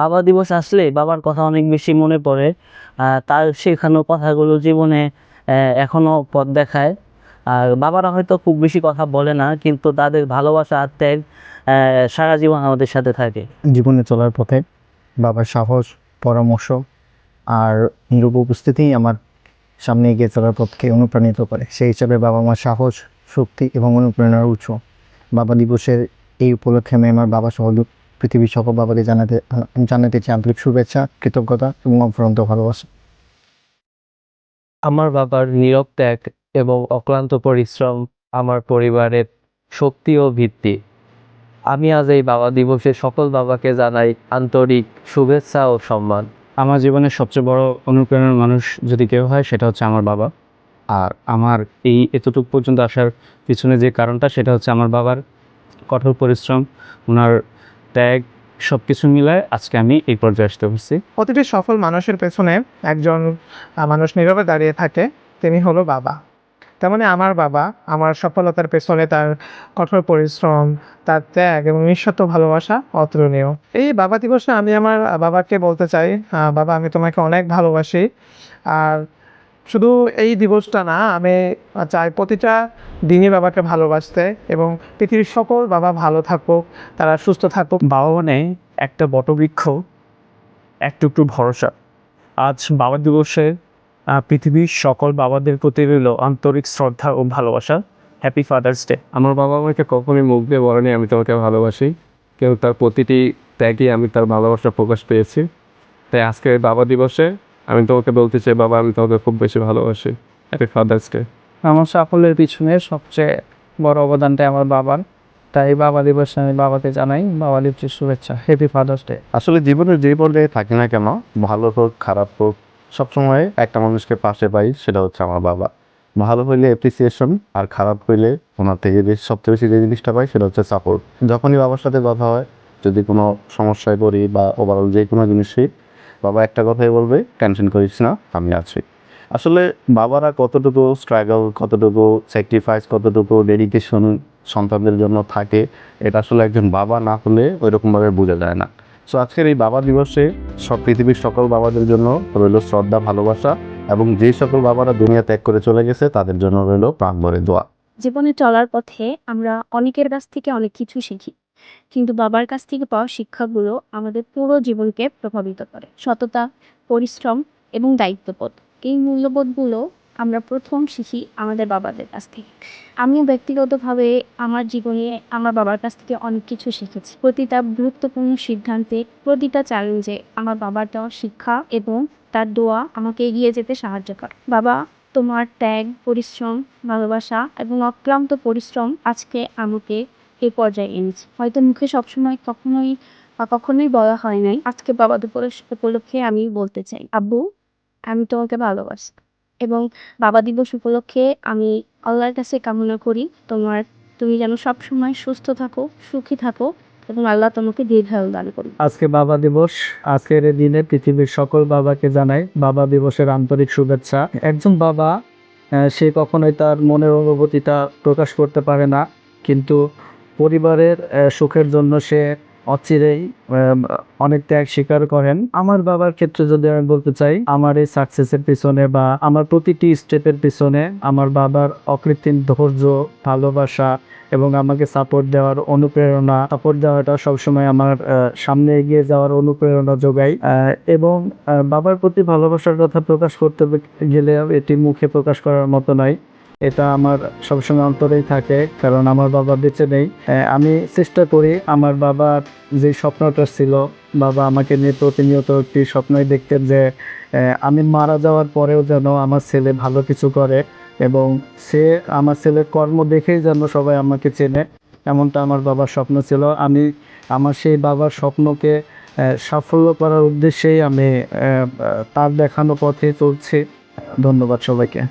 বাবা দিবস আসলে বাবার কথা অনেক বেশি মনে পড়ে। তার শেখানো কথাগুলো জীবনে এখনো পথ দেখায়। আর বাবারা হয়তো খুব বেশি কথা বলে না, কিন্তু তাদের ভালোবাসা আর ত্যাগ সারা জীবন আমাদের সাথে থাকে। জীবনে চলার পথে বাবার সাহস, পরামর্শ আর নীরব উপস্থিতিই আমার সামনে এগিয়ে চলার পথকে অনুপ্রাণিত করে। সেই হিসাবে বাবা মার সাহস, শক্তি এবং অনুপ্রেরণার উৎস। বাবা দিবসের এই উপলক্ষে আমি আমার বাবা সহ পৃথিবীর সকল বাবাকে জানাতে চাই আন্তরিক শুভেচ্ছা, কৃতজ্ঞতা এবং অফুরন্ত ভালোবাসা। আমার বাবার নীরব ত্যাগ এবং অক্লান্ত পরিশ্রম আমার পরিবারের শক্তি ও ভিত্তি। আমি আজ এই বাবা দিবসে সকল বাবাকে জানাই আন্তরিক শুভেচ্ছা ও সম্মান। আমার জীবনের সবচেয়ে বড় অনুপ্রেরণার মানুষ যদি কেউ হয় সেটা হচ্ছে আমার বাবা। আর আমার এই এতটুকু পর্যন্ত আসার পিছনে যে কারণটা সেটা হচ্ছে আমার বাবার কঠোর পরিশ্রম, ওনার ত্যাগ, সব কিছু মিলায় আজকে আমি এই পর্যায়ে আসতে পারছি। প্রতিটি সফল মানুষের পেছনে একজন মানুষ নীরবে দাঁড়িয়ে থাকে, তিনি হলো বাবা। তেমনি আমার বাবা আমার সফলতার পেছনে তার কঠোর পরিশ্রম, তার ত্যাগ এবং নিঃস্বার্থ ভালোবাসা অতুলনীয়। এই বাবা দিবসে আমি আমার বাবাকে বলতে চাই, বাবা আমি তোমাকে অনেক ভালোবাসি। আর শুধু এই দিবসটা না, আমি চাই প্রতিটা দিনই বাবাকে ভালোবাসতে এবং পৃথিবীর সকল বাবা ভালো থাকুক, তারা সুস্থ থাকুক। বাবা মানে একটা বটবৃক্ষ, এক টুকরো ভরসা। আজ বাবা দিবসে পৃথিবীর সকল বাবাদের প্রতি রইল আন্তরিক শ্রদ্ধা ও ভালোবাসা। Happy father's day. আমার বাবা আমাকে কখনোই মুখ দিয়ে বলেনি আমি তোমাকে ভালোবাসি, কেউ তার প্রতিটি ত্যাগে আমি তার ভালোবাসা প্রকাশ পেয়েছি। তাই আজকে বাবা দিবসে আমি তোমাকে বলতে চাই, বাবা আমি তোমাকে খুব বেশি ভালোবাসি। Happy father's day. আমার সাফল্যের পিছনে সবচেয়ে বড় অবদানটা আমার বাবার। তাই বাবা দিবসে আমি বাবাকে জানাই বাবা দিবসের শুভেচ্ছা। Happy father's day. আসলে জীবনের যে পর্যায়ে থাকি না কেন, ভালো হোক খারাপ হোক, সবসময় একটা মানুষকে পাশে পাই, সেটা হচ্ছে আমার বাবা। ভালো হইলে অ্যাপ্রিসিয়েশন, আর খারাপ হইলে ওনার থেকে সবচেয়ে বেশি যে জিনিসটা পাই সেটা হচ্ছে সাপোর্ট। যখনই বাবার সাথে কথা হয়, যদি কোনো সমস্যায় পড়ি বা ওভারঅল যে কোনো জিনিসই, বাবা একটা কথাই বলবে, টেনশন করিস না, আমি আছি। আসলে বাবারা কতটুকু স্ট্রাগল, কতটুকু স্যাক্রিফাইস, কতটুকু ডেডিকেশন সন্তানদের জন্য থাকে, এটা আসলে একজন বাবা না হলে ওইরকমভাবে বোঝা যায় না। সো আজকের এই বাবা দিবসে পৃথিবীর সকল বাবাদের জন্য রইল শ্রদ্ধা, ভালোবাসা, এবং যে সকল বাবারা দুনিয়া ত্যাগ করে চলে গেছে তাদের জন্য রইল প্রাণ ভরে দোয়া। জীবনে চলার পথে আমরা অনেকের কাছ থেকে অনেক কিছু শিখি, কিন্তু বাবার কাছ থেকে পাওয়া শিক্ষাগুলো আমাদের পুরো জীবনকে প্রভাবিত করে। সততা, পরিশ্রম এবং দায়িত্ববোধ, এই মূল্যবোধগুলো আমরা প্রথম শিখি আমাদের বাবাদের কাছ থেকে। আমিও ব্যক্তিগতভাবে আমার জীবনে আমার বাবার কাছ থেকে অনেক কিছু শিখেছি। প্রতিটা গুরুত্বপূর্ণ সিদ্ধান্তে, প্রতিটা চ্যালেঞ্জে আমার বাবার দেওয়া শিক্ষা এবং তার দোয়া আমাকে এগিয়ে যেতে সাহায্য করে। বাবা, তোমার ত্যাগ, পরিশ্রম, ভালোবাসা এবং অক্লান্ত পরিশ্রম আজকে আমাকে এই পর্যায়ে এনেছে। হয়তো মুখে সবসময় কখনোই বলা হয় নাই। আজকে বাবা দিবস উপলক্ষে আমি বলতে চাই, আব্বু আমি তোমাকে ভালোবাসি। এবং বাবা দিবস উপলক্ষে আমি আল্লাহর কাছে কামনা করি তুমি যেন সবসময় সুস্থ থাকো, সুখী থাকো এবং আল্লাহ তোমাকে দীর্ঘায়ু দান করুন। আজকে বাবা দিবস। আজকের এই দিনে পৃথিবীর সকল বাবাকে জানাই বাবা দিবসের আন্তরিক শুভেচ্ছা। একজন বাবা সে কখনোই তার মনের অনুভূতিটা প্রকাশ করতে পারে না, কিন্তু পরিবারের সুখের জন্য সে অচিরেই অনেক ত্যাগ স্বীকার করেন। আমার বাবার ক্ষেত্রে যদি আমি বলতে চাই, আমার এই সাকসেসের পিছনে বা আমার প্রতিটি স্টেপের পিছনে আমার বাবার অকৃত্রিম ধৈর্য, ভালোবাসা এবং আমাকে সাপোর্ট দেওয়াটা সবসময় আমার সামনে এগিয়ে যাওয়ার অনুপ্রেরণা যোগায়। এবং বাবার প্রতি ভালোবাসার কথা প্রকাশ করতে গেলে এটি মুখে প্রকাশ করার মতো নয়, এটা আমার সবসময় অন্তরেই থাকে, কারণ আমার বাবা বেঁচে নেই। আমি চেষ্টা করি আমার বাবার যে স্বপ্নটা ছিল, বাবা আমাকে নিয়ে প্রতিনিয়ত একটি স্বপ্নই দেখতেন যে আমি মারা যাওয়ার পরেও যেন আমার ছেলে ভালো কিছু করে এবং সে আমার ছেলের কর্ম দেখেই যেন সবাই আমাকে চেনে, এমনটা আমার বাবার স্বপ্ন ছিল। আমি আমার সেই বাবার স্বপ্নকে সাফল্য করার উদ্দেশ্যেই আমি তার দেখানো পথে চলছি। ধন্যবাদ সবাইকে।